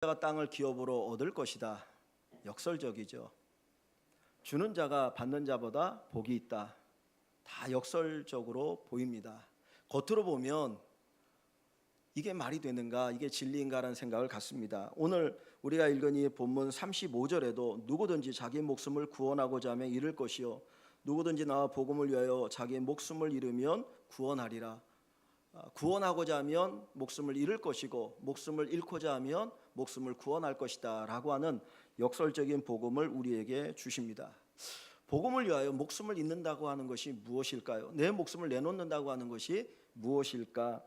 자가 땅을 기업으로 얻을 것이다. 역설적이죠. 주는 자가 받는 자보다 복이 있다. 다 역설적으로 보입니다. 겉으로 보면 이게 말이 되는가, 이게 진리인가라는 생각을 갖습니다. 오늘 우리가 읽은 이 본문 35절에도 누구든지 자기 목숨을 구원하고자 하면 잃을 것이요 누구든지 나와 복음을 위하여 자기 목숨을 잃으면 구원하리라. 구원하고자 하면 목숨을 잃을 것이고 목숨을 잃고자 하면 목숨을 구원할 것이다 라고 하는 역설적인 복음을 우리에게 주십니다. 복음을 위하여 목숨을 잃는다고 하는 것이 무엇일까요? 내 목숨을 내놓는다고 하는 것이 무엇일까?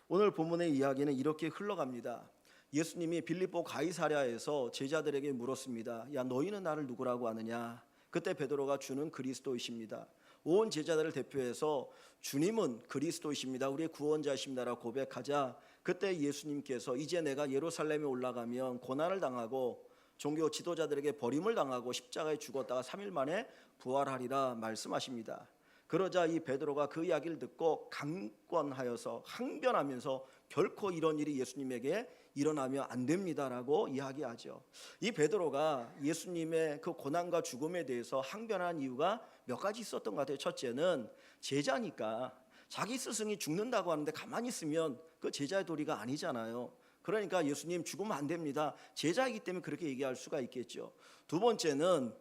오늘 본문의 이야기는 이렇게 흘러갑니다. 예수님이 빌립보 가이사랴에서 제자들에게 물었습니다. 야, 너희는 나를 누구라고 하느냐? 그때 베드로가 주는 그리스도이십니다. 온 제자들을 대표해서 주님은 그리스도이십니다. 우리의 구원자이십니다라고 고백하자 그때 예수님께서 이제 내가 예루살렘에 올라가면 고난을 당하고 종교 지도자들에게 버림을 당하고 십자가에 죽었다가 3일 만에 부활하리라 말씀하십니다. 그러자 이 베드로가 그 이야기를 듣고 강권하여서 항변하면서 결코 이런 일이 예수님에게 일어나면 안 됩니다라고 이야기하죠. 이 베드로가 예수님의 그 고난과 죽음에 대해서 항변한 이유가 몇 가지 있었던 것 같아요. 첫째는 제자니까 자기 스승이 죽는다고 하는데 가만히 있으면 그 제자의 도리가 아니잖아요. 그러니까 예수님 죽으면 안 됩니다. 제자이기 때문에 그렇게 얘기할 수가 있겠죠. 두 번째는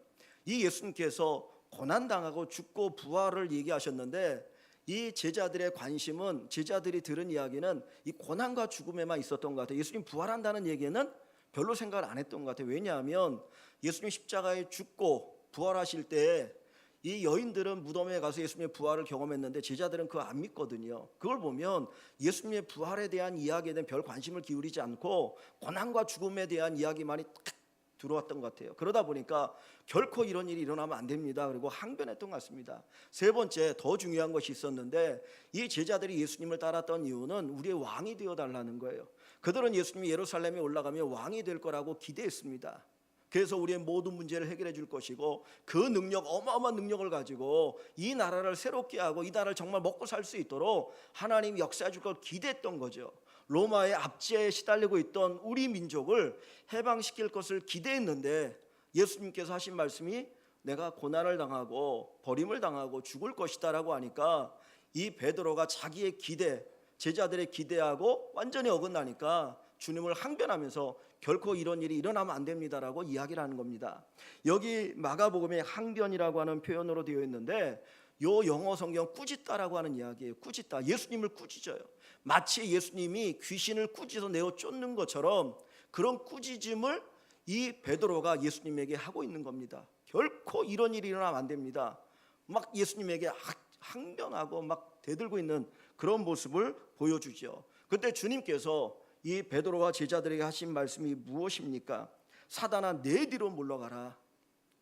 이 예수님께서 고난당하고 죽고 부활을 얘기하셨는데 이 제자들의 관심은 제자들이 들은 이야기는 이 고난과 죽음에만 있었던 것 같아요. 예수님 부활한다는 얘기는 별로 생각을 안 했던 것 같아요. 왜냐하면 예수님 십자가에 죽고 부활하실 때 이 여인들은 무덤에 가서 예수님의 부활을 경험했는데 제자들은 그거 안 믿거든요. 그걸 보면 예수님의 부활에 대한 이야기에 대한 별 관심을 기울이지 않고 고난과 죽음에 대한 이야기만이 탁 들어왔던 것 같아요. 그러다 보니까 결코 이런 일이 일어나면 안 됩니다. 그리고 항변했던 것 같습니다. 세 번째, 더 중요한 것이 있었는데 이 제자들이 예수님을 따랐던 이유는 우리의 왕이 되어달라는 거예요. 그들은 예수님이 예루살렘에 올라가면 왕이 될 거라고 기대했습니다. 그래서 우리의 모든 문제를 해결해 줄 것이고 그 능력, 어마어마한 능력을 가지고 이 나라를 새롭게 하고 이 나라를 정말 먹고 살 수 있도록 하나님이 역사해 줄 걸 기대했던 거죠. 로마의 압제에 시달리고 있던 우리 민족을 해방시킬 것을 기대했는데 예수님께서 하신 말씀이 내가 고난을 당하고 버림을 당하고 죽을 것이다 라고 하니까 이 베드로가 자기의 기대, 제자들의 기대하고 완전히 어긋나니까 주님을 항변하면서 결코 이런 일이 일어나면 안 됩니다라고 이야기를 하는 겁니다. 여기 마가복음에 항변이라고 하는 표현으로 되어 있는데 요 영어 성경 꾸짖다라고 하는 이야기예요. 꾸짖다, 예수님을 꾸짖어요. 마치 예수님이 귀신을 꾸짖어 내어 쫓는 것처럼 그런 꾸짖음을 이 베드로가 예수님에게 하고 있는 겁니다. 결코 이런 일이 일어나면 안 됩니다. 막 예수님에게 항변하고 막 대들고 있는 그런 모습을 보여주죠. 그때 주님께서 이 베드로와 제자들에게 하신 말씀이 무엇입니까? 사단아, 내 뒤로 물러가라.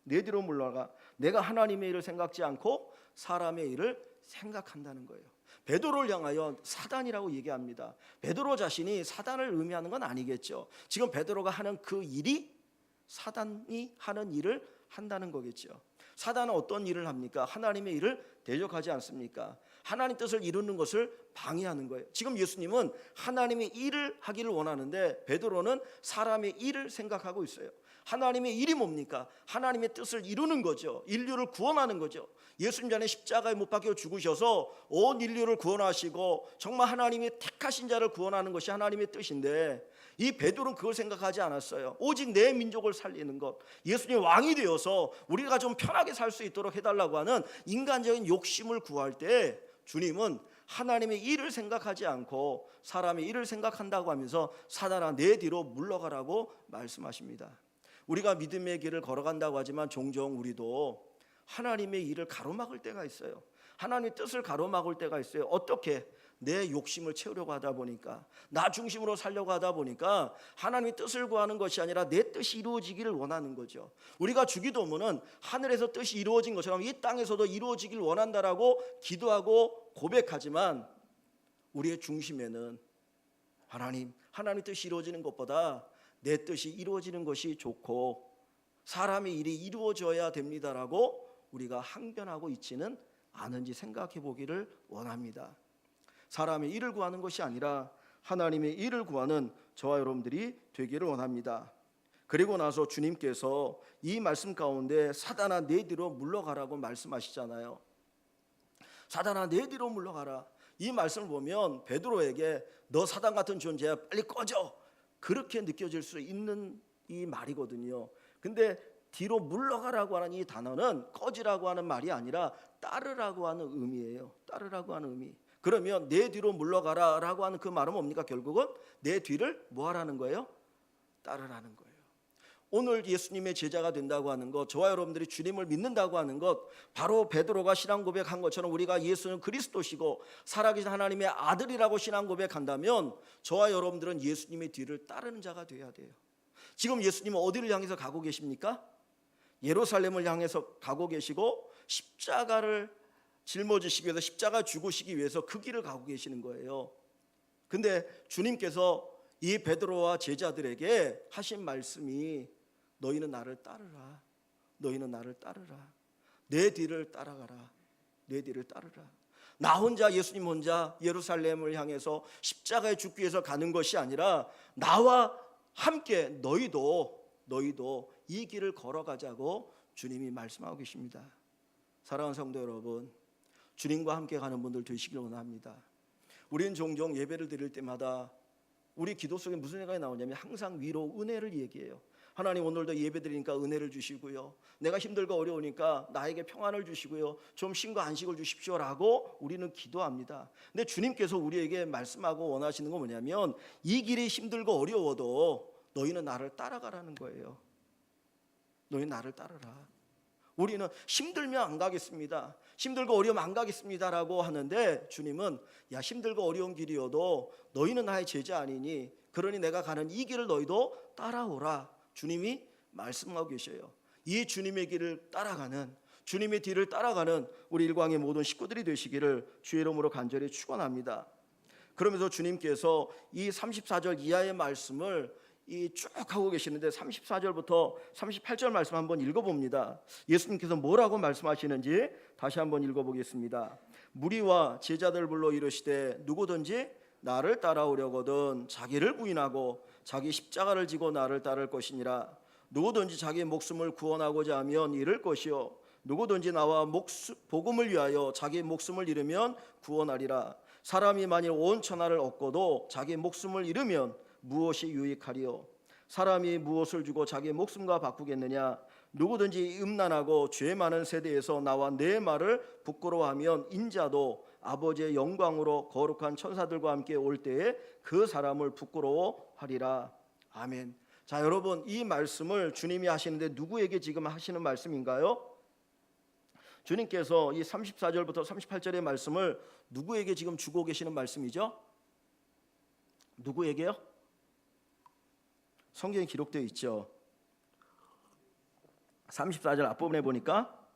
내 뒤로 물러가. 내가 하나님의 일을 생각지 않고 사람의 일을 생각한다는 거예요. 베드로를 향하여 사단이라고 얘기합니다. 베드로 자신이 사단을 의미하는 건 아니겠죠. 지금 베드로가 하는 그 일이 사단이 하는 일을 한다는 거겠죠. 사단은 어떤 일을 합니까? 하나님의 일을 대적하지 않습니까? 하나님 뜻을 이루는 것을 방해하는 거예요. 지금 예수님은 하나님의 일을 하기를 원하는데 베드로는 사람의 일을 생각하고 있어요. 하나님의 일이 뭡니까? 하나님의 뜻을 이루는 거죠. 인류를 구원하는 거죠. 예수님 전에 십자가에 못 박혀 죽으셔서 온 인류를 구원하시고 정말 하나님이 택하신 자를 구원하는 것이 하나님의 뜻인데 이 베드로는 그걸 생각하지 않았어요. 오직 내 민족을 살리는 것, 예수님 왕이 되어서 우리가 좀 편하게 살 수 있도록 해달라고 하는 인간적인 욕심을 구할 때 주님은 하나님의 일을 생각하지 않고 사람의 일을 생각한다고 하면서 사단아, 내 뒤로 물러가라고 말씀하십니다. 우리가 믿음의 길을 걸어간다고 하지만 종종 우리도 하나님의 일을 가로막을 때가 있어요. 하나님의 뜻을 가로막을 때가 있어요. 어떻게? 내 욕심을 채우려고 하다 보니까, 나 중심으로 살려고 하다 보니까 하나님의 뜻을 구하는 것이 아니라 내 뜻이 이루어지기를 원하는 거죠. 우리가 주기도문은 하늘에서 뜻이 이루어진 것처럼 이 땅에서도 이루어지길 원한다라고 기도하고 고백하지만 우리의 중심에는 하나님의 뜻이 이루어지는 것보다 내 뜻이 이루어지는 것이 좋고 사람의 일이 이루어져야 됩니다라고 우리가 항변하고 있지는 않은지 생각해 보기를 원합니다. 사람의 일을 구하는 것이 아니라 하나님의 일을 구하는 저와 여러분들이 되기를 원합니다. 그리고 나서 주님께서 이 말씀 가운데 사단아 내 뒤로 물러가라고 말씀하시잖아요. 사단아 내 뒤로 물러가라. 이 말씀을 보면 베드로에게 너 사단 같은 존재야 빨리 꺼져, 그렇게 느껴질 수 있는 이 말이거든요. 근데 뒤로 물러가라고 하는 이 단어는 꺼지라고 하는 말이 아니라 따르라고 하는 의미예요. 따르라고 하는 의미. 그러면 내 뒤로 물러가라라고 하는 그 말은 뭡니까? 결국은 내 뒤를 뭐 하라는 거예요? 따르라는 거예요. 오늘 예수님의 제자가 된다고 하는 것, 저와 여러분들이 주님을 믿는다고 하는 것, 바로 베드로가 신앙 고백한 것처럼 우리가 예수는 그리스도시고 살아계신 하나님의 아들이라고 신앙 고백한다면 저와 여러분들은 예수님의 뒤를 따르는 자가 되어야 돼요. 지금 예수님은 어디를 향해서 가고 계십니까? 예루살렘을 향해서 가고 계시고 십자가를 짊어지시기 위해서, 십자가 죽으시기 위해서 그 길을 가고 계시는 거예요. 근데 주님께서 이 베드로와 제자들에게 하신 말씀이 너희는 나를 따르라. 너희는 나를 따르라. 내 뒤를 따라가라. 내 뒤를 따르라. 나 혼자, 예수님 혼자 예루살렘을 향해서 십자가에 죽기 위해서 가는 것이 아니라 나와 함께 너희도 이 길을 걸어가자고 주님이 말씀하고 계십니다. 사랑하는 성도 여러분, 주님과 함께 가는 분들 되시길 원합니다. 우리는 종종 예배를 드릴 때마다 우리 기도 속에 무슨 생각이 나오냐면 항상 위로, 은혜를 얘기해요. 하나님 오늘도 예배 드리니까 은혜를 주시고요, 내가 힘들고 어려우니까 나에게 평안을 주시고요, 좀 쉼과 안식을 주십시오라고 우리는 기도합니다. 근데 주님께서 우리에게 말씀하고 원하시는 건 뭐냐면 이 길이 힘들고 어려워도 너희는 나를 따라가라는 거예요. 너희 나를 따르라. 우리는 힘들면 안 가겠습니다, 힘들고 어려우면 안 가겠습니다라고 하는데 주님은 야 힘들고 어려운 길이어도 너희는 나의 제자 아니니 그러니 내가 가는 이 길을 너희도 따라오라. 주님이 말씀하고 계셔요. 이 주님의 길을 따라가는, 주님의 뒤를 따라가는 우리 일광의 모든 식구들이 되시기를 주의 이름으로 간절히 축원합니다. 그러면서 주님께서 이 34절 이하의 말씀을 쭉 하고 계시는데 34절부터 38절 말씀 한번 읽어봅니다. 예수님께서 뭐라고 말씀하시는지 다시 한번 읽어보겠습니다. 무리와 제자들 불러 이르시되 누구든지 나를 따라오려거든 자기를 부인하고 자기 십자가를 지고 나를 따를 것이니라. 누구든지 자기 목숨을 구원하고자 하면 잃을 것이요 누구든지 나와 복음을 위하여 자기 목숨을 잃으면 구원하리라. 사람이 만일 온 천하를 얻고도 자기 목숨을 잃으면 무엇이 유익하리요? 사람이 무엇을 주고 자기 목숨과 바꾸겠느냐? 누구든지 음란하고 죄 많은 세대에서 나와 내 말을 부끄러워하면 인자도 아버지의 영광으로 거룩한 천사들과 함께 올 때에 그 사람을 부끄러워하리라. 아멘. 자, 여러분, 이 말씀을 주님이 하시는데 누구에게 지금 하시는 말씀인가요? 주님께서 이 34절부터 38절의 말씀을 누구에게 지금 주고 계시는 말씀이죠? 누구에게요? 성경에 기록되어 있죠. 34절 앞부분에 보니까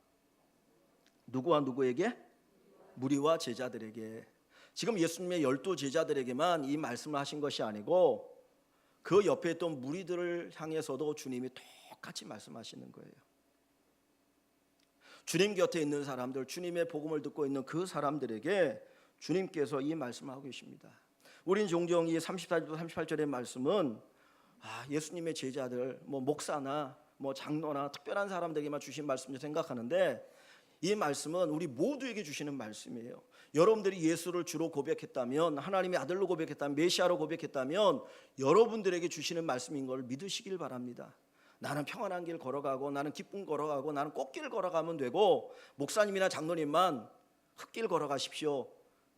누구와 누구에게? 무리와 제자들에게. 지금 예수님의 12 제자들에게만 이 말씀을 하신 것이 아니고 그 옆에 있던 무리들을 향해서도 주님이 똑같이 말씀하시는 거예요. 주님 곁에 있는 사람들, 주님의 복음을 듣고 있는 그 사람들에게 주님께서 이 말씀을 하고 계십니다. 우린 종종 이 34절부터 38절의 말씀은 예수님의 제자들, 목사나 장로나 특별한 사람들에게만 주신 말씀을 생각하는데 이 말씀은 우리 모두에게 주시는 말씀이에요. 여러분들이 예수를 주로 고백했다면, 하나님의 아들로 고백했다면, 메시아로 고백했다면 여러분들에게 주시는 말씀인 걸 믿으시길 바랍니다. 나는 평안한 길 걸어가고 나는 기쁨 걸어가고 나는 꽃길 걸어가면 되고 목사님이나 장로님만 흙길 걸어가십시오.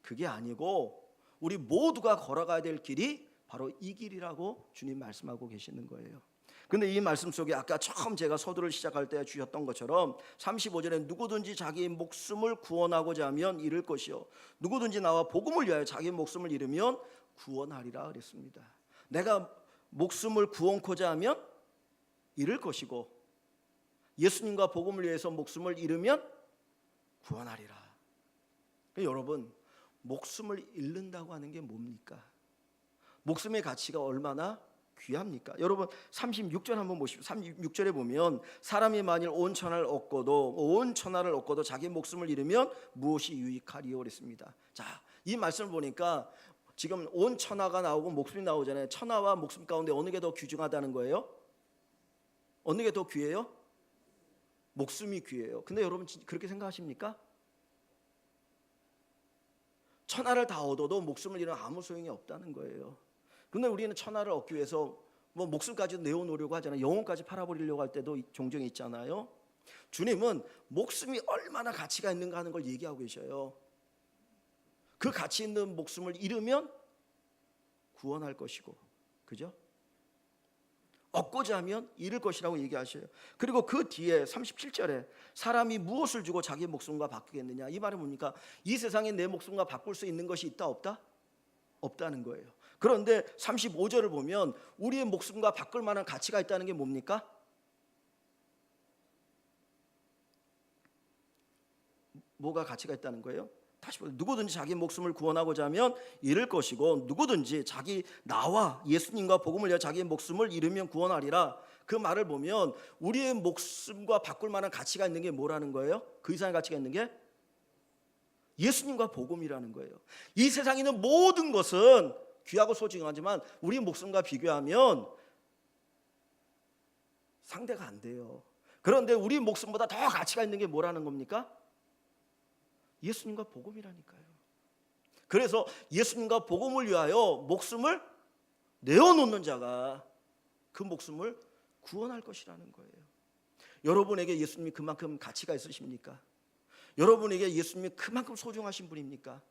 그게 아니고 우리 모두가 걸어가야 될 길이 바로 이 길이라고 주님 말씀하고 계시는 거예요. 근데 이 말씀 속에 아까 처음 제가 서두를 시작할 때 주셨던 것처럼 35절에 누구든지 자기 목숨을 구원하고자 하면 잃을 것이요 누구든지 나와 복음을 위하여 자기 목숨을 잃으면 구원하리라 그랬습니다. 내가 목숨을 구원코자 하면 잃을 것이고 예수님과 복음을 위해서 목숨을 잃으면 구원하리라. 여러분, 목숨을 잃는다고 하는 게 뭡니까? 목숨의 가치가 얼마나 귀합니까? 여러분 36절 한번 보십시오. 36절에 보면 사람이 만일 온 천하를 얻고도 자기 목숨을 잃으면 무엇이 유익하리요 그랬습니다. 자, 이 말씀을 보니까 지금 온 천하가 나오고 목숨이 나오잖아요. 천하와 목숨 가운데 어느 게 더 귀중하다는 거예요? 어느 게 더 귀해요? 목숨이 귀해요. 근데 여러분 그렇게 생각하십니까? 천하를 다 얻어도 목숨을 잃으면 아무 소용이 없다는 거예요. 근데 우리는 천하를 얻기 위해서 뭐 목숨까지도 내어놓으려고 하잖아요. 영혼까지 팔아버리려고 할 때도 종종 있잖아요. 주님은 목숨이 얼마나 가치가 있는가 하는 걸 얘기하고 계셔요. 그 가치 있는 목숨을 잃으면 구원할 것이고, 그죠? 얻고자 하면 잃을 것이라고 얘기하셔요. 그리고 그 뒤에 37절에 사람이 무엇을 주고 자기 목숨과 바꾸겠느냐, 이 말은 뭡니까? 이 세상에 내 목숨과 바꿀 수 있는 것이 있다 없다? 없다는 거예요. 그런데 35절을 보면 우리의 목숨과 바꿀 만한 가치가 있다는 게 뭡니까? 뭐가 가치가 있다는 거예요? 다시 보세요. 누구든지 자기 목숨을 구원하고자 하면 잃을 것이고, 누구든지 나와 예수님과 복음을 위하여 자기의 목숨을 잃으면 구원하리라. 그 말을 보면 우리의 목숨과 바꿀 만한 가치가 있는 게 뭐라는 거예요? 그 이상의 가치가 있는 게 예수님과 복음이라는 거예요. 이 세상에 있는 모든 것은 귀하고 소중하지만 우리 목숨과 비교하면 상대가 안 돼요. 그런데 우리 목숨보다 더 가치가 있는 게 뭐라는 겁니까? 예수님과 복음이라니까요. 그래서 예수님과 복음을 위하여 목숨을 내어놓는 자가 그 목숨을 구원할 것이라는 거예요. 여러분에게 예수님이 그만큼 가치가 있으십니까? 여러분에게 예수님이 그만큼 소중하신 분입니까?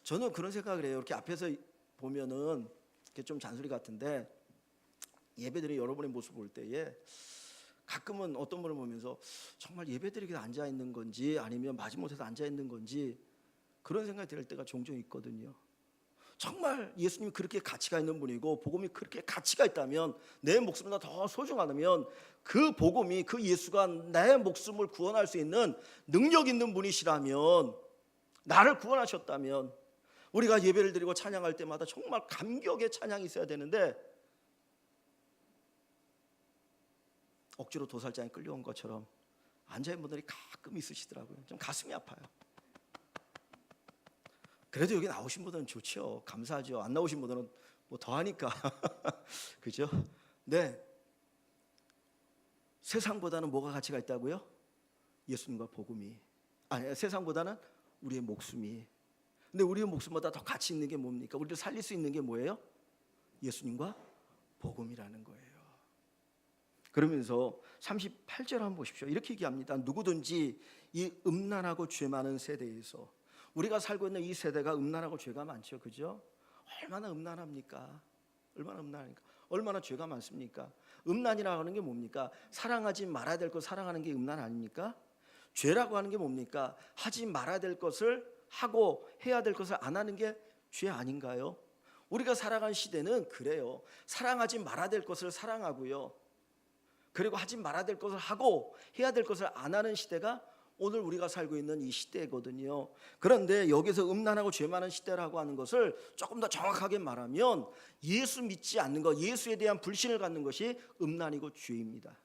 저는 그런 생각을 해요. 이렇게 앞에서 보면은 좀 잔소리 같은데, 예배드리는 여러분의 모습을 볼 때에 가끔은 어떤 분을 보면서 정말 예배드리게 앉아 있는 건지 아니면 마지못해서 앉아 있는 건지 그런 생각이 들 때가 종종 있거든요. 정말 예수님이 그렇게 가치가 있는 분이고 복음이 그렇게 가치가 있다면, 내 목숨보다 더 소중하다면, 그 복음이, 그 예수가 내 목숨을 구원할 수 있는 능력 있는 분이시라면, 나를 구원하셨다면, 우리가 예배를 드리고 찬양할 때마다 정말 감격의 찬양이 있어야 되는데 억지로 도살장에 끌려온 것처럼 앉아있는 분들이 가끔 있으시더라고요. 좀 가슴이 아파요. 그래도 여기 나오신 분들은 좋죠. 감사하죠. 안 나오신 분들은 뭐 더하니까 그죠? 네, 세상보다는 뭐가 가치가 있다고요? 예수님과 복음이. 아니, 세상보다는 우리의 목숨이. 근데 우리의 목숨보다 더 가치 있는 게 뭡니까? 우리를 살릴 수 있는 게 뭐예요? 예수님과 복음이라는 거예요. 그러면서 38절 한번 보십시오. 이렇게 얘기합니다. 누구든지 이 음란하고 죄 많은 세대에서, 우리가 살고 있는 이 세대가 음란하고 죄가 많죠. 그죠? 얼마나 음란합니까? 얼마나 음란합니까? 얼마나 죄가 많습니까? 음란이라고 하는 게 뭡니까? 사랑하지 말아야 될 것 사랑하는 게 음란 아닙니까? 죄라고 하는 게 뭡니까? 하지 말아야 될 것을 하고 해야 될 것을 안 하는 게 죄 아닌가요? 우리가 살아간 시대는 그래요. 사랑하지 말아야 될 것을 사랑하고요, 그리고 하지 말아야 될 것을 하고 해야 될 것을 안 하는 시대가 오늘 우리가 살고 있는 이 시대거든요. 그런데 여기서 음란하고 죄 많은 시대라고 하는 것을 조금 더 정확하게 말하면, 예수 믿지 않는 것, 예수에 대한 불신을 갖는 것이 음란이고 죄입니다.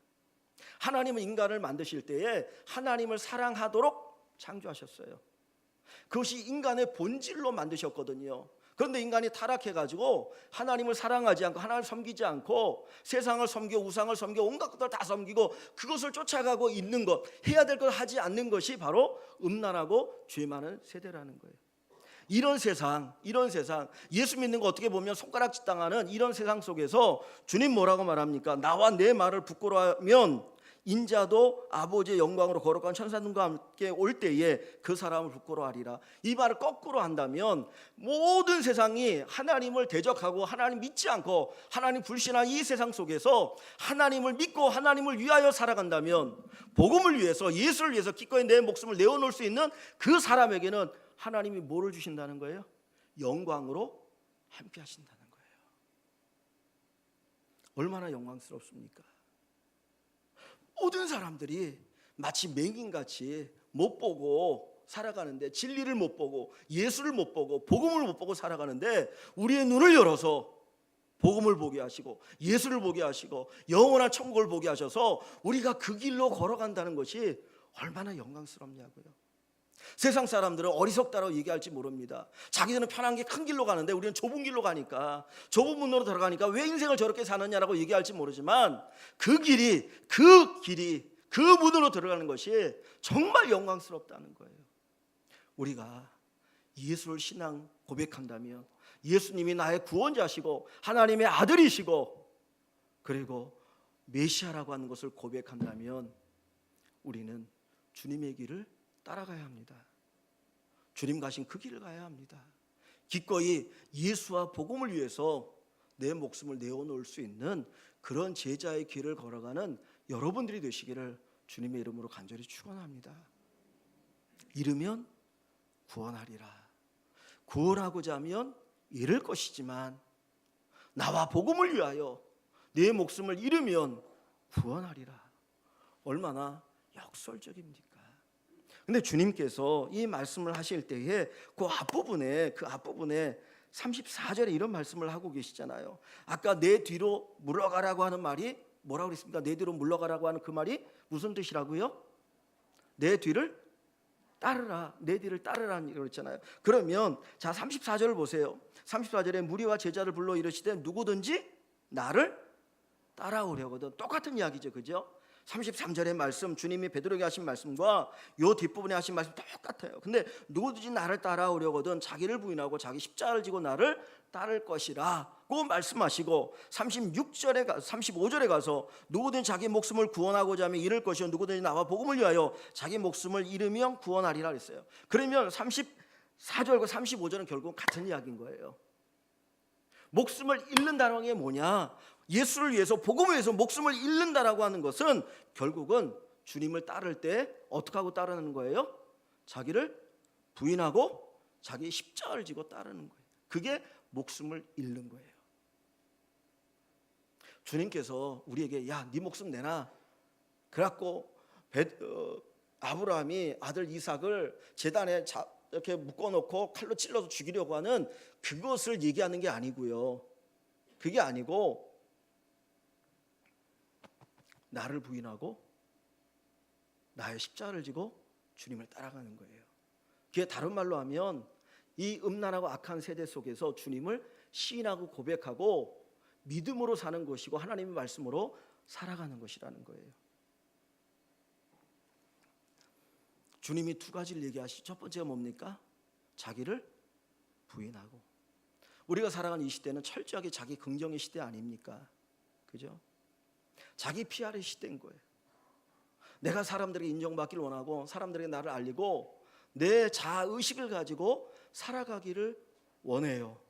하나님은 인간을 만드실 때에 하나님을 사랑하도록 창조하셨어요. 그것이 인간의 본질로 만드셨거든요. 그런데 인간이 타락해가지고 하나님을 사랑하지 않고 하나님을 섬기지 않고 세상을 섬기고 우상을 섬기고 온갖 것들 다 섬기고 그것을 쫓아가고 있는 것, 해야 될 걸 하지 않는 것이 바로 음란하고 죄 많은 세대라는 거예요. 이런 세상, 예수 믿는 거 어떻게 보면 손가락질 당하는 이런 세상 속에서 주님 뭐라고 말합니까? 나와 내 말을 부끄러워하면 인자도 아버지의 영광으로 거룩한 천사들과 함께 올 때에 그 사람을 부끄러워하리라. 이 말을 거꾸로 한다면, 모든 세상이 하나님을 대적하고 하나님 믿지 않고 하나님 불신한 이 세상 속에서 하나님을 믿고 하나님을 위하여 살아간다면, 복음을 위해서, 예수를 위해서 기꺼이 내 목숨을 내어놓을 수 있는 그 사람에게는 하나님이 뭐를 주신다는 거예요? 영광으로 함께 하신다는 거예요. 얼마나 영광스럽습니까? 모든 사람들이 마치 맹인같이 못 보고 살아가는데, 진리를 못 보고 예수를 못 보고 복음을 못 보고 살아가는데, 우리의 눈을 열어서 복음을 보게 하시고 예수를 보게 하시고 영원한 천국을 보게 하셔서 우리가 그 길로 걸어간다는 것이 얼마나 영광스럽냐고요. 세상 사람들은 어리석다라고 얘기할지 모릅니다. 자기들은 편한 게 큰 길로 가는데 우리는 좁은 길로 가니까, 좁은 문으로 들어가니까 왜 인생을 저렇게 사느냐라고 얘기할지 모르지만 그 길이 그 문으로 들어가는 것이 정말 영광스럽다는 거예요. 우리가 예수를 신앙 고백한다면, 예수님이 나의 구원자시고 하나님의 아들이시고 그리고 메시아라고 하는 것을 고백한다면 우리는 주님의 길을 따라가야 합니다. 주님 가신 그 길을 가야 합니다. 기꺼이 예수와 복음을 위해서 내 목숨을 내어놓을 수 있는 그런 제자의 길을 걸어가는 여러분들이 되시기를 주님의 이름으로 간절히 축원합니다. 잃으면 구원하리라. 구원하고자 하면 잃을 것이지만 나와 복음을 위하여 내 목숨을 잃으면 구원하리라. 얼마나 역설적입니까? 근데 주님께서 이 말씀을 하실 때에 그 앞부분에 34절에 이런 말씀을 하고 계시잖아요. 아까 내 뒤로 물러가라고 하는 말이 뭐라고 그랬습니까? 내 뒤로 물러가라고 하는 그 말이 무슨 뜻이라고요? 내 뒤를 따르라. 내 뒤를 따르라는 그랬잖아요. 그러면 자 34절을 보세요. 34절에 무리와 제자를 불러 이르시되 누구든지 나를 따라오려거든. 똑같은 이야기죠, 그죠? 33절의 말씀, 주님이 베드로에게 하신 말씀과 요 뒷부분에 하신 말씀 똑같아요. 근데 누구든지 나를 따라오려거든 자기를 부인하고 자기 십자가를 지고 나를 따를 것이라고 말씀하시고, 35절에 가서 누구든지 자기 목숨을 구원하고자 하면 잃을 것이요 누구든지 나와 복음을 위하여 자기 목숨을 잃으면 구원하리라 그랬어요. 그러면 34절과 35절은 결국 같은 이야기인 거예요. 목숨을 잃는다는 게 뭐냐? 예수를 위해서, 복음을 위해서 목숨을 잃는다라고 하는 것은 결국은 주님을 따를 때 어떻게 하고 따르는 거예요? 자기를 부인하고 자기 십자가를 지고 따르는 거예요. 그게 목숨을 잃는 거예요. 주님께서 우리에게 야, 네 목숨 내놔. 그래갖고 아브라함이 아들 이삭을 제단에 이렇게 묶어놓고 칼로 찔러서 죽이려고 하는 그것을 얘기하는 게 아니고요. 그게 아니고 나를 부인하고 나의 십자가를 지고 주님을 따라가는 거예요. 그게 다른 말로 하면 이 음란하고 악한 세대 속에서 주님을 시인하고 고백하고 믿음으로 사는 것이고 하나님의 말씀으로 살아가는 것이라는 거예요. 주님이 두 가지를 얘기하시죠. 첫 번째가 뭡니까? 자기를 부인하고. 우리가 살아가는 이 시대는 철저하게 자기 긍정의 시대 아닙니까? 그죠? 자기 PR의 시대인 거예요. 내가 사람들에게 인정받기를 원하고 사람들에게 나를 알리고 내 자아의식을 가지고 살아가기를 원해요.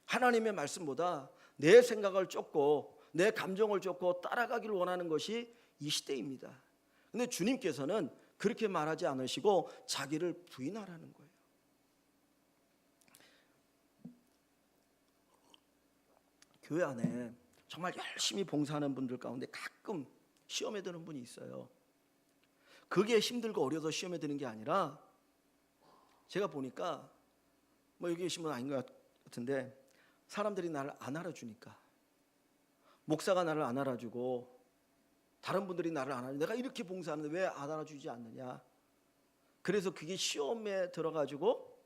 하나님의 말씀보다 내 생각을 쫓고 내 감정을 쫓고 따라가기를 원하는 것이 이 시대입니다. 그런데 주님께서는 그렇게 말하지 않으시고 자기를 부인하라는 거예요. 교회 안에 정말 열심히 봉사하는 분들 가운데 가끔 시험에 드는 분이 있어요. 그게 힘들고 어려서 시험에 드는 게 아니라 제가 보니까 뭐 여기 계신 분 아닌 것 같은데 사람들이 나를 안 알아주니까, 목사가 나를 안 알아주고 다른 분들이 나를 안 알아주고 내가 이렇게 봉사하는데 왜 안 알아주지 않느냐. 그래서 그게 시험에 들어가지고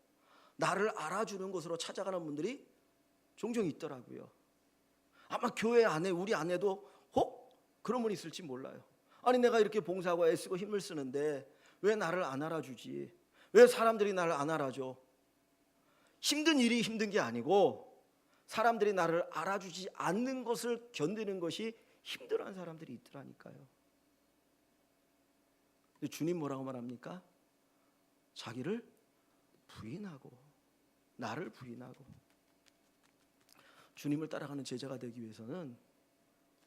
나를 알아주는 것으로 찾아가는 분들이 종종 있더라고요. 아마 교회 안에 우리 안에도 혹 그런 분이 있을지 몰라요. 아니 내가 이렇게 봉사하고 애쓰고 힘을 쓰는데 왜 나를 안 알아주지? 왜 사람들이 나를 안 알아줘? 힘든 일이 힘든 게 아니고 사람들이 나를 알아주지 않는 것을 견디는 것이 힘들어하는 사람들이 있더라니까요. 근데 주님 뭐라고 말합니까? 자기를 부인하고 나를 부인하고. 주님을 따라가는 제자가 되기 위해서는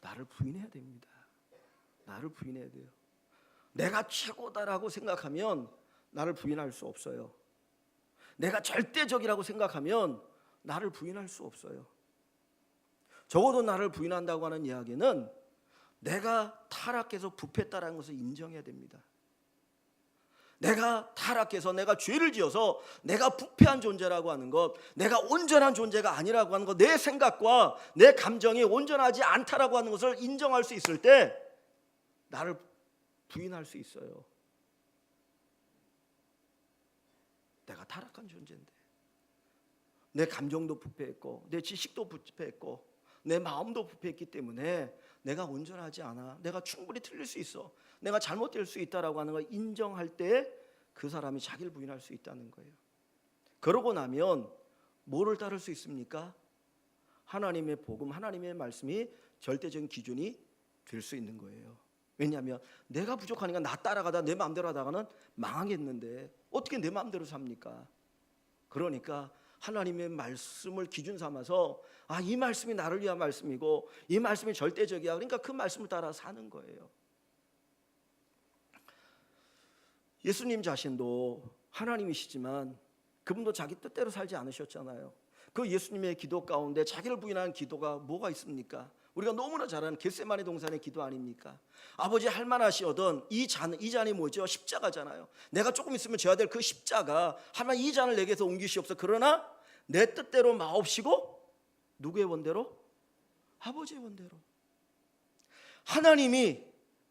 나를 부인해야 됩니다. 나를 부인해야 돼요. 내가 최고다라고 생각하면 나를 부인할 수 없어요. 내가 절대적이라고 생각하면 나를 부인할 수 없어요. 적어도 나를 부인한다고 하는 이야기는 내가 타락해서 부패했다는 것을 인정해야 됩니다. 내가 타락해서 내가 죄를 지어서 내가 부패한 존재라고 하는 것, 내가 온전한 존재가 아니라고 하는 것, 내 생각과 내 감정이 온전하지 않다라고 하는 것을 인정할 수 있을 때 나를 부인할 수 있어요. 내가 타락한 존재인데, 내 감정도 부패했고, 내 지식도 부패했고, 내 마음도 부패했기 때문에 내가 온전하지 않아, 내가 충분히 틀릴 수 있어, 내가 잘못될 수 있다라고 하는 걸 인정할 때 그 사람이 자기를 부인할 수 있다는 거예요. 그러고 나면 뭐를 따를 수 있습니까? 하나님의 복음, 하나님의 말씀이 절대적인 기준이 될 수 있는 거예요. 왜냐하면 내가 부족하니까 나 따라가다 내 마음대로 하다가는 망하겠는데 어떻게 내 마음대로 삽니까? 그러니까 하나님의 말씀을 기준 삼아서 이 말씀이 나를 위한 말씀이고 이 말씀이 절대적이야, 그러니까 그 말씀을 따라 사는 거예요. 예수님 자신도 하나님이시지만 그분도 자기 뜻대로 살지 않으셨잖아요. 그 예수님의 기도 가운데 자기를 부인하는 기도가 뭐가 있습니까? 우리가 너무나 잘 아는 겟세마네 동산의 기도 아닙니까? 아버지, 할만하시거든 이 잔이 뭐죠? 십자가잖아요. 내가 조금 있으면 져야 될 그 십자가, 하나님 이 잔을 내게서 옮기시옵소서. 그러나 내 뜻대로 마옵시고 누구의 원대로? 아버지의 원대로. 하나님이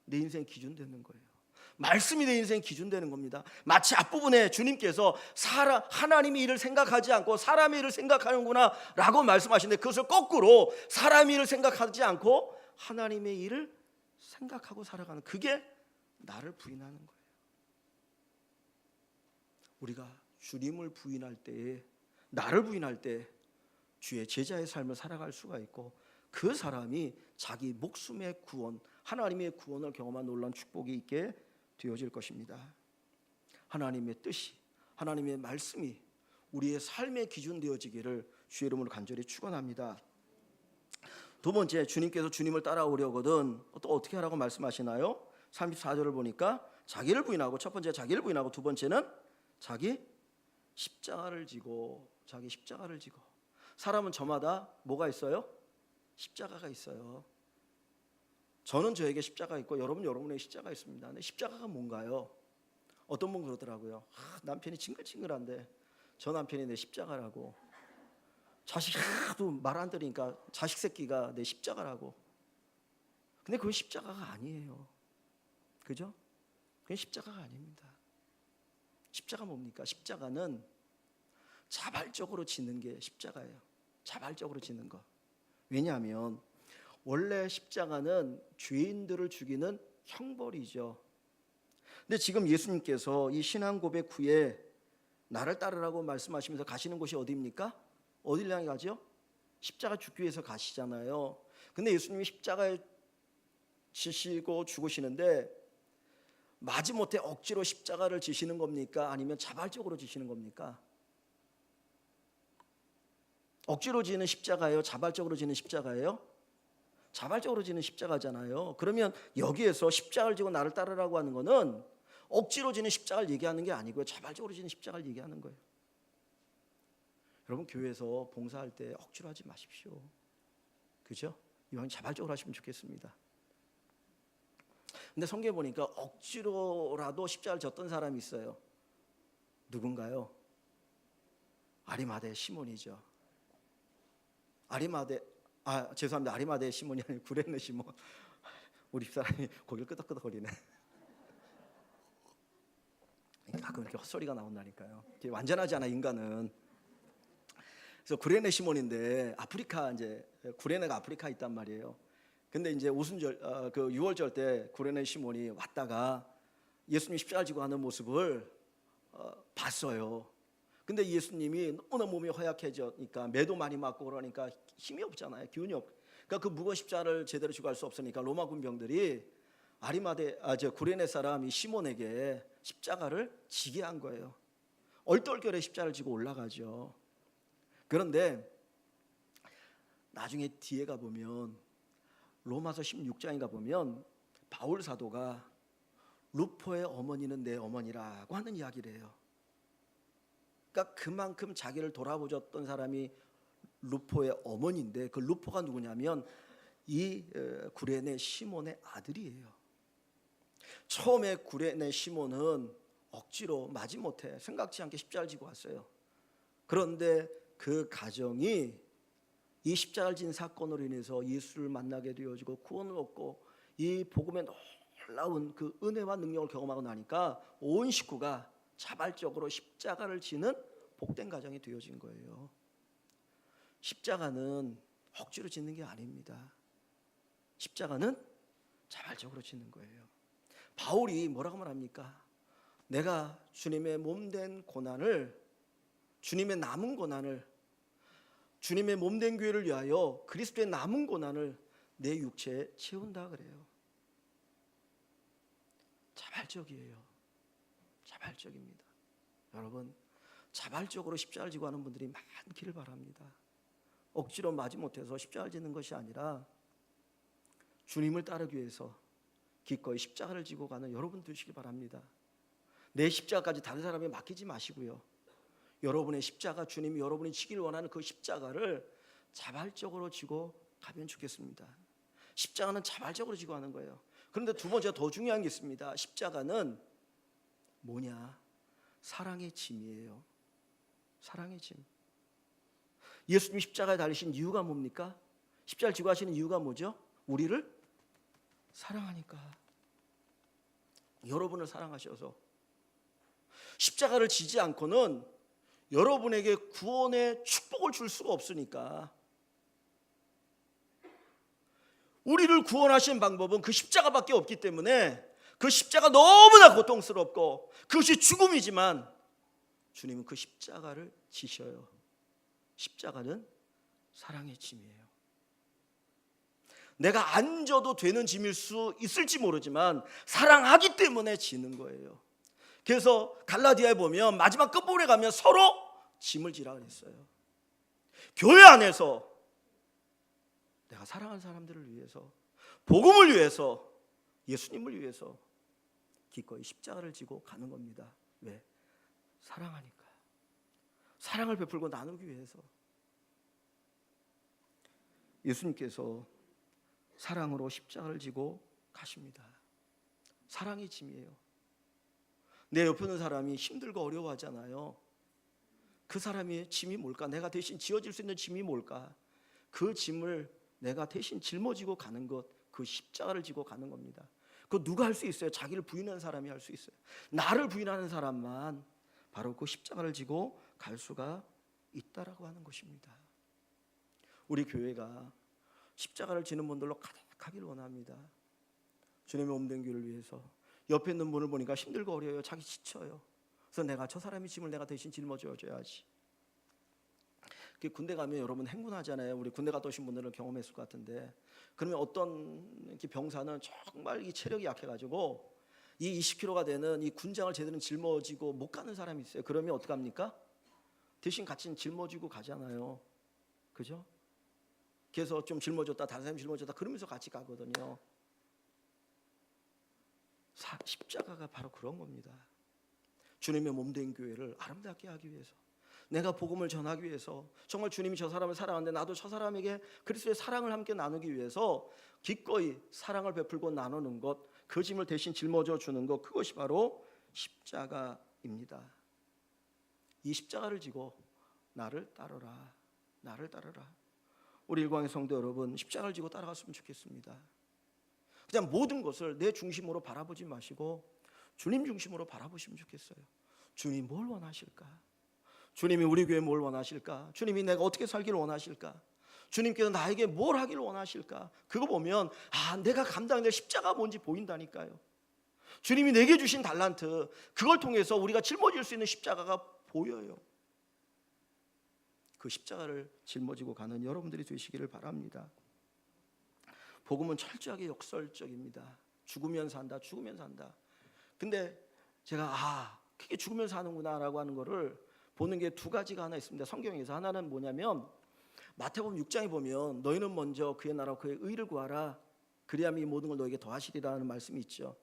내 인생 기준 되는 거예요. 말씀이 내 인생 기준 되는 겁니다. 마치 앞부분에 주님께서 하나님의 일을 생각하지 않고 사람의 일을 생각하는구나 라고 말씀하시는데, 그것을 거꾸로 사람의 일을 생각하지 않고 하나님의 일을 생각하고 살아가는, 그게 나를 부인하는 거예요. 우리가 주님을 부인할 때에, 나를 부인할 때 주의 제자의 삶을 살아갈 수가 있고, 그 사람이 자기 목숨의 구원, 하나님의 구원을 경험한 놀라운 축복이 있게 되어질 것입니다. 하나님의 뜻이, 하나님의 말씀이 우리의 삶의 기준 되어지기를 주의 이름으로 간절히 축원합니다. 두 번째, 주님께서 주님을 따라오려거든 또 어떻게 하라고 말씀하시나요? 34절을 보니까 자기를 부인하고, 첫 번째 자기를 부인하고, 두 번째는 자기 십자가를 지고. 자기 십자가를 지고. 사람은 저마다 뭐가 있어요? 십자가가 있어요. 저는 저에게 십자가 있고 여러분의 십자가 있습니다. 근데 십자가가 뭔가요? 어떤 분 그러더라고요. 남편이 징글징글한데 저 남편이 내 십자가라고. 자식 하도 말 안 들으니까 자식 새끼가 내 십자가라고. 근데 그건 십자가가 아니에요. 그죠? 그건 십자가가 아닙니다. 십자가 뭡니까? 십자가는 자발적으로 지는 게 십자가예요. 자발적으로 지는 거. 왜냐하면 원래 십자가는 죄인들을 죽이는 형벌이죠. 근데 지금 예수님께서 이 신앙 고백 후에 나를 따르라고 말씀하시면서 가시는 곳이 어디입니까? 어디를 향해 가죠? 십자가 죽기 위해서 가시잖아요. 근데 예수님이 십자가에 지시고 죽으시는데 마지못해 억지로 십자가를 지시는 겁니까? 아니면 자발적으로 지시는 겁니까? 억지로 지는 십자가예요? 자발적으로 지는 십자가예요? 자발적으로 지는 십자가잖아요. 그러면 여기에서 십자가를 지고 나를 따르라고 하는 거는 억지로 지는 십자가를 얘기하는 게 아니고요, 자발적으로 지는 십자가를 얘기하는 거예요. 여러분, 교회에서 봉사할 때 억지로 하지 마십시오. 그죠? 이왕 자발적으로 하시면 좋겠습니다. 근데 성경에 보니까 억지로라도 십자가를 졌던 사람이 있어요. 누군가요? 아리마대 시몬이죠. 죄송합니다. 아리마대 시몬이 아니고 구레네 시몬. 우리 집사람이 고개를 끄덕끄덕거리네. 가끔 이렇게 헛소리가 나온다니까요. 완전하지 않아, 인간은. 그래서 구레네 시몬인데, 아프리카, 이제 구레네가 아프리카에 있단 말이에요. 근데 이제 오순절, 그 6월절 때 구레네 시몬이 왔다가 예수님 십자가를 지고 하는 모습을 봤어요. 근데 예수님이 너무나 몸이 허약해지니까, 매도 많이 맞고 그러니까 힘이 없잖아요. 기운이 없고. 그러니까 그 무거운 십자가를 제대로 지고 할 수 없으니까 로마 군병들이 구레네 사람 이 시몬에게 십자가를 지게 한 거예요. 얼떨결에 십자가를 지고 올라가죠. 그런데 나중에 뒤에 가보면, 로마서 16장에 가보면 바울 사도가 루포의 어머니는 내 어머니라고 하는 이야기를 해요. 그러니까 그만큼 자기를 돌아보셨던 사람이 루포의 어머니인데, 그 루포가 누구냐면 이 구레네 시몬의 아들이에요. 처음에 구레네 시몬은 억지로 마지못해 생각지 않게 십자가를 지고 왔어요. 그런데 그 가정이 이 십자가를 진 사건으로 인해서 예수를 만나게 되어지고 구원을 얻고 이 복음에 놀라운 그 은혜와 능력을 경험하고 나니까 온 식구가 자발적으로 십자가를 지는 복된 가정이 되어진 거예요. 십자가는 억지로 짓는 게 아닙니다. 십자가는 자발적으로 짓는 거예요. 바울이 뭐라고 말합니까? 내가 주님의 몸된 고난을, 주님의 남은 고난을, 주님의 몸된 교회를 위하여 그리스도의 남은 고난을 내 육체에 채운다 그래요. 자발적이에요. 자발적입니다. 여러분, 자발적으로 십자가를 지고 하는 분들이 많기를 바랍니다. 억지로 마지못해서 십자가를 지는 것이 아니라 주님을 따르기 위해서 기꺼이 십자가를 지고 가는 여러분 되시기 바랍니다. 내 십자가까지 다른 사람에 맡기지 마시고요. 여러분의 십자가, 주님이 여러분이 지기를 원하는 그 십자가를 자발적으로 지고 가면 좋겠습니다. 십자가는 자발적으로 지고 하는 거예요. 그런데 두 번째 더 중요한 게 있습니다. 십자가는 뭐냐? 사랑의 짐이에요. 사랑의 짐. 예수님 십자가에 달리신 이유가 뭡니까? 십자가를 지고 하시는 이유가 뭐죠? 우리를 사랑하니까. 여러분을 사랑하셔서. 십자가를 지지 않고는 여러분에게 구원의 축복을 줄 수가 없으니까. 우리를 구원하신 방법은 그 십자가밖에 없기 때문에 그 십자가 너무나 고통스럽고 그것이 죽음이지만 주님은 그 십자가를 지셔요. 십자가는 사랑의 짐이에요. 내가 안 져도 되는 짐일 수 있을지 모르지만 사랑하기 때문에 지는 거예요. 그래서 갈라디아에 보면 마지막 끝부분에 가면 서로 짐을 지라 그랬어요. 교회 안에서 내가 사랑하는 사람들을 위해서, 복음을 위해서, 예수님을 위해서 기꺼이 십자가를 지고 가는 겁니다. 왜? 사랑하니까. 사랑을 베풀고 나누기 위해서. 예수님께서 사랑으로 십자가를 지고 가십니다. 사랑이 짐이에요. 내 옆에 있는 사람이 힘들고 어려워하잖아요. 그 사람의 짐이 뭘까? 내가 대신 지어질 수 있는 짐이 뭘까? 그 짐을 내가 대신 짊어지고 가는 것, 그 십자가를 지고 가는 겁니다. 그거 누가 할 수 있어요? 자기를 부인하는 사람이 할 수 있어요. 나를 부인하는 사람만 바로 그 십자가를 지고 갈 수가 있다라고 하는 것입니다. 우리 교회가 십자가를 지는 분들로 가득하길 원합니다. 주님의 몸된 교회를 위해서. 옆에 있는 분을 보니까 힘들고 어려워요. 자기 지쳐요. 그래서 내가 저 사람의 짐을 내가 대신 짊어져줘야지. 군대 가면 여러분 행군하잖아요. 우리 군대 갔다 오신 분들은 경험했을 것 같은데, 그러면 어떤 병사는 정말 이 체력이 약해가지고 이 20kg가 되는 이 군장을 제대로 짊어지고 못 가는 사람이 있어요. 그러면 어떡합니까? 대신 같이 짊어지고 가잖아요. 그죠? 그래서 좀 짊어졌다, 다른 사람이 짊어졌다 그러면서 같이 가거든요. 십자가가 바로 그런 겁니다. 주님의 몸된 교회를 아름답게 하기 위해서, 내가 복음을 전하기 위해서, 정말 주님이 저 사람을 사랑하는데 나도 저 사람에게 그리스도의 사랑을 함께 나누기 위해서 기꺼이 사랑을 베풀고 나누는 것, 그 짐을 대신 짊어져 주는 것, 그것이 바로 십자가입니다. 이 십자가를 지고 나를 따르라, 나를 따르라. 우리 일광의 성도 여러분, 십자가를 지고 따라갔으면 좋겠습니다. 그냥 모든 것을 내 중심으로 바라보지 마시고 주님 중심으로 바라보시면 좋겠어요. 주님 뭘 원하실까? 주님이 우리 교회에 뭘 원하실까? 주님이 내가 어떻게 살기를 원하실까? 주님께서 나에게 뭘 하기를 원하실까? 그거 보면 내가 감당될 십자가 뭔지 보인다니까요. 주님이 내게 주신 달란트, 그걸 통해서 우리가 짊어질 수 있는 십자가가 보여요. 그 십자가를 짊어지고 가는 여러분들이 되시기를 바랍니다. 복음은 철저하게 역설적입니다. 죽으면 산다, 죽으면 산다. 근데 제가 그게 죽으면 사는구나라고 하는 거를 보는 게 두 가지가 하나 있습니다. 성경에서 하나는 뭐냐면 마태복음 6장에 보면 너희는 먼저 그의 나라와 그의 의를 구하라, 그리하면 이 모든 걸 너에게 더하시리라는 말씀이 있죠.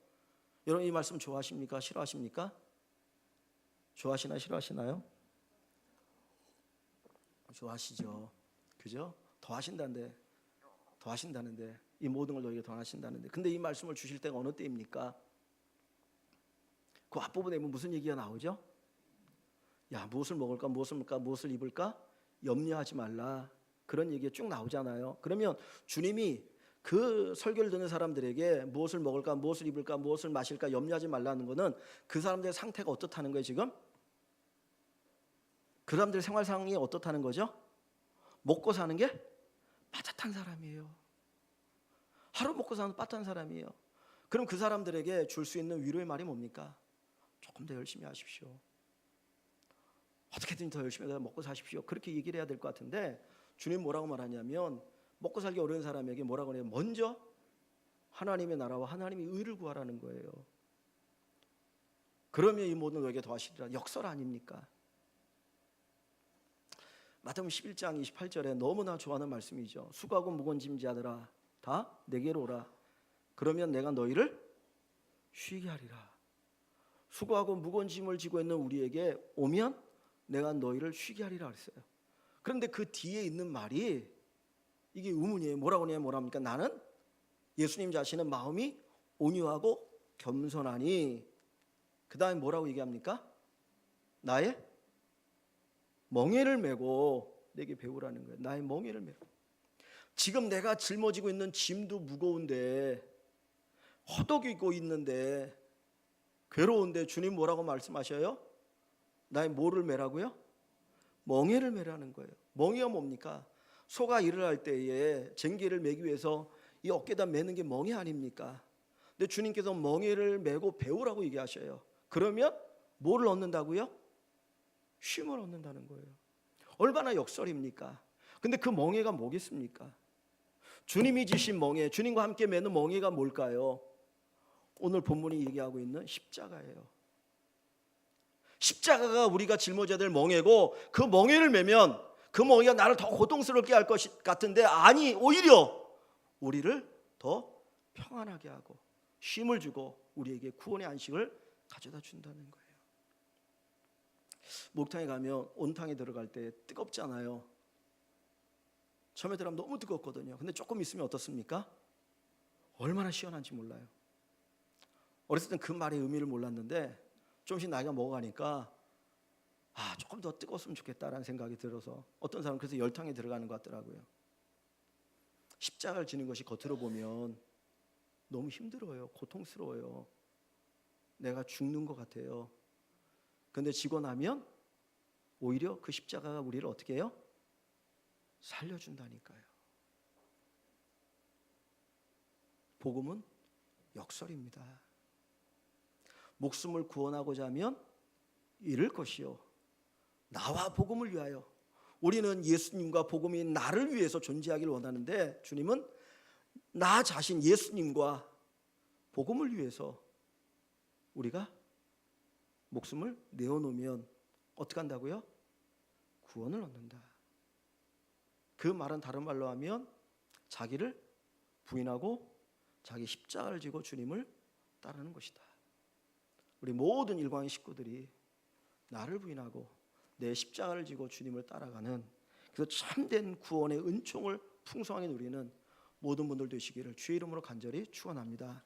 여러분 이 말씀 좋아하십니까? 싫어하십니까? 좋아하시나요? 싫어하시나요? 좋아하시죠. 그죠? 더하신다는데 이 모든 걸 너에게 더하신다는데, 근데 이 말씀을 주실 때가 어느 때입니까? 그 앞부분에 보면 무슨 얘기가 나오죠? 야, 무엇을 먹을까, 무엇을 먹을까, 무엇을 입을까 염려하지 말라, 그런 얘기가 쭉 나오잖아요. 그러면 주님이 그 설교를 듣는 사람들에게 무엇을 먹을까, 무엇을 입을까, 무엇을 마실까 염려하지 말라는 것은 그 사람들의 상태가 어떻다는 거예요 지금? 그 사람들의 생활 상황이 어떻다는 거죠? 먹고 사는 게 빠듯한 사람이에요. 하루 먹고 사는 빠듯한 사람이에요. 그럼 그 사람들에게 줄 수 있는 위로의 말이 뭡니까? 조금 더 열심히 하십시오. 어떻게든 더 열심히 해서 먹고 사십시오. 그렇게 얘기를 해야 될 것 같은데 주님 뭐라고 말하냐면 먹고 살기 어려운 사람에게 뭐라고 해요? 먼저 하나님의 나라와 하나님의 의를 구하라는 거예요. 그러면 이 모든 너에게 더하시리라. 역설 아닙니까? 마태복음 11장 28절에 너무나 좋아하는 말씀이죠. 수고하고 무거운 짐지하더라 다 내게로 오라. 그러면 내가 너희를 쉬게 하리라. 수고하고 무거운 짐을 지고 있는 우리에게 오면 내가 너희를 쉬게 하리라 그랬어요. 그런데 그 뒤에 있는 말이 이게 의문이에요. 뭐라고 하냐면 뭐랍니까? 나는 예수님 자신은 마음이 온유하고 겸손하니 그 다음에 뭐라고 얘기합니까? 나의 멍에를 메고 내게 배우라는 거예요. 나의 멍에를 메고. 지금 내가 짊어지고 있는 짐도 무거운데 허덕이고 있는데 괴로운데 주님 뭐라고 말씀하셔요? 나의 뭐를 메라고요? 멍에를 메라는 거예요. 멍에가 뭡니까? 소가 일을 할 때에 쟁기를 매기 위해서 이 어깨에다 매는 게 멍에 아닙니까? 근데 주님께서 멍에를 메고 배우라고 얘기하셔요. 그러면 뭐를 얻는다고요? 쉼을 얻는다는 거예요. 얼마나 역설입니까? 근데 그 멍에가 뭐겠습니까? 주님이 지신 멍에, 주님과 함께 매는 멍에가 뭘까요? 오늘 본문이 얘기하고 있는 십자가예요. 십자가가 우리가 짊어져야 될 멍에고 그 멍에를 메면 그 멍에가 나를 더 고통스럽게 할 것 같은데 아니 오히려 우리를 더 평안하게 하고 쉼을 주고 우리에게 구원의 안식을 가져다 준다는 거예요. 목탕에 가면 온탕에 들어갈 때 뜨겁잖아요. 처음에 들어가면 너무 뜨겁거든요. 근데 조금 있으면 어떻습니까? 얼마나 시원한지 몰라요. 어렸을 땐 그 말의 의미를 몰랐는데 조금씩 나이가 먹어가니까 조금 더 뜨거웠으면 좋겠다라는 생각이 들어서 어떤 사람은 그래서 열탕에 들어가는 것 같더라고요. 십자가를 지는 것이 겉으로 보면 너무 힘들어요. 고통스러워요. 내가 죽는 것 같아요. 그런데 지고 나면 오히려 그 십자가가 우리를 어떻게 해요? 살려준다니까요. 복음은 역설입니다. 목숨을 구원하고자 하면 잃을 것이요 나와 복음을 위하여. 우리는 예수님과 복음이 나를 위해서 존재하기를 원하는데 주님은 나 자신 예수님과 복음을 위해서 우리가 목숨을 내어놓으면 어떻게 한다고요? 구원을 얻는다. 그 말은 다른 말로 하면 자기를 부인하고 자기 십자가를 지고 주님을 따르는 것이다. 우리 모든 일광의 식구들이 나를 부인하고 내 십자가를 지고 주님을 따라가는 그래서 참된 구원의 은총을 풍성하게 누리는 모든 분들 되시기를 주의 이름으로 간절히 축원합니다.